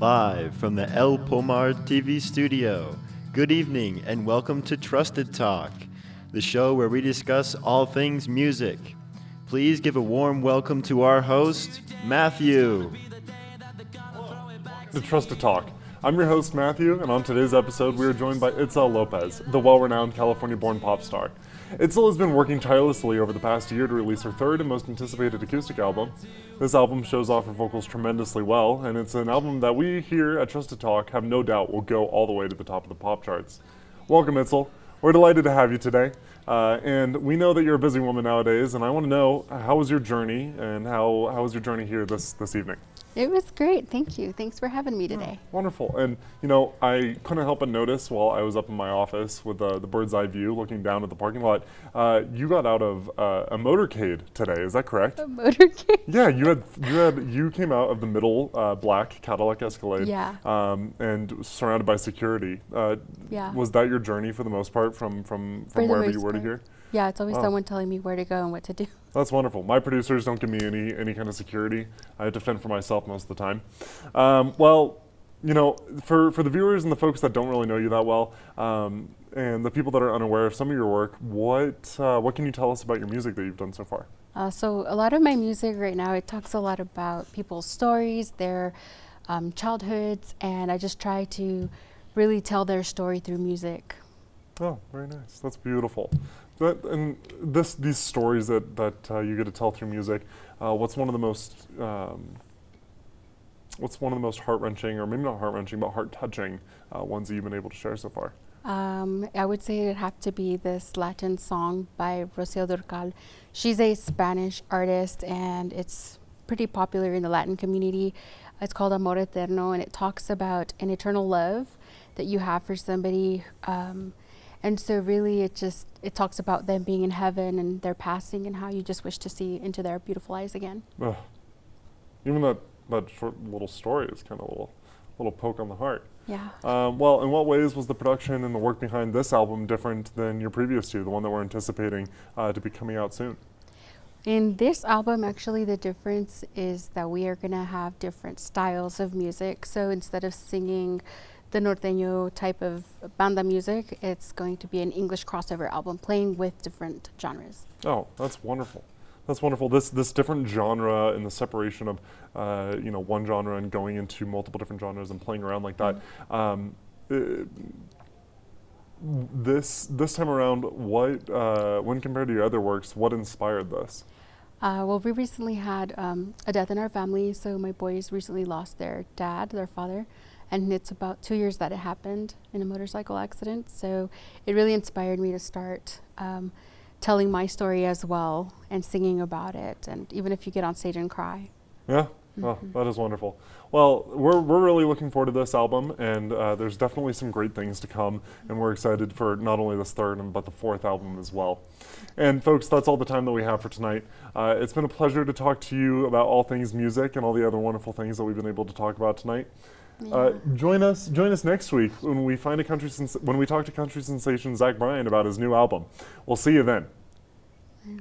Live from the El Pomar TV studio. Good evening and welcome to Trusted Talk, the show where we discuss all things music. Please give a warm welcome to our host, Matthew. The Trusted Talk. I'm your host, Matthew, and on today's episode, we are joined by Itzel Lopez, the well-renowned California-born pop star. Itzel has been working tirelessly over the past year to release her third and most anticipated acoustic album. This album shows off her vocals tremendously well, and it's an album that we here at Trusted Talk have no doubt will go all the way to the top of the pop charts. Welcome, Itzel. We're delighted to have you today, and we know that you're a busy woman nowadays, and I want to know, how was your journey, and how was your journey here this evening? It was great, thank you. Thanks for having me today. Wonderful. And I couldn't help but notice while I was up in my office with the bird's eye view looking down at the parking lot, you got out of a motorcade today. Is that correct? A motorcade? Yeah, you came out of the middle black Cadillac Escalade. Yeah. And surrounded by security. Yeah. Was that your journey for the most part from wherever you were to here? Yeah, it's always someone telling me where to go and what to do. That's wonderful. My producers don't give me any kind of security. I have to fend for myself most of the time. For the viewers and the folks that don't really know you that well, and the people that are unaware of some of your work, what can you tell us about your music that you've done so far? So a lot of my music right now, it talks a lot about people's stories, their childhoods, and I just try to really tell their story through music. Oh, very nice. That's beautiful. These stories that you get to tell through music, what's one of the most heart-wrenching, or maybe not heart-wrenching, but heart-touching ones that you've been able to share so far? I would say it'd have to be this Latin song by Rocío Dúrcal. She's a Spanish artist, and it's pretty popular in the Latin community. It's called Amor Eterno, and it talks about an eternal love that you have for somebody. And so really it talks about them being in heaven and their passing and how you just wish to see into their beautiful eyes again. Even that short little story is kind of a little poke on the heart. Yeah. Well, in what ways was the production and the work behind this album different than your previous two, the one that we're anticipating to be coming out soon? In this album, actually, the difference is that we are going to have different styles of music. So instead of singing the norteño type of banda music, it's going to be an English crossover album playing with different genres. Oh, that's wonderful. That's wonderful. This different genre and the separation of one genre and going into multiple different genres and playing around like that. This time around, when compared to your other works, what inspired this? Well, we recently had a death in our family, so my boys recently lost their dad, their father. And it's about 2 years that it happened in a motorcycle accident. So it really inspired me to start telling my story as well and singing about it. And even if you get on stage and cry. Yeah, oh, that is wonderful. Well, we're really looking forward to this album, and there's definitely some great things to come. And we're excited for not only this third, but the fourth album as well. And folks, that's all the time that we have for tonight. It's been a pleasure to talk to you about all things music and all the other wonderful things that we've been able to talk about tonight. Yeah. Join us next week when we talk to country sensation Zach Bryan about his new album. We'll see you then. Yeah.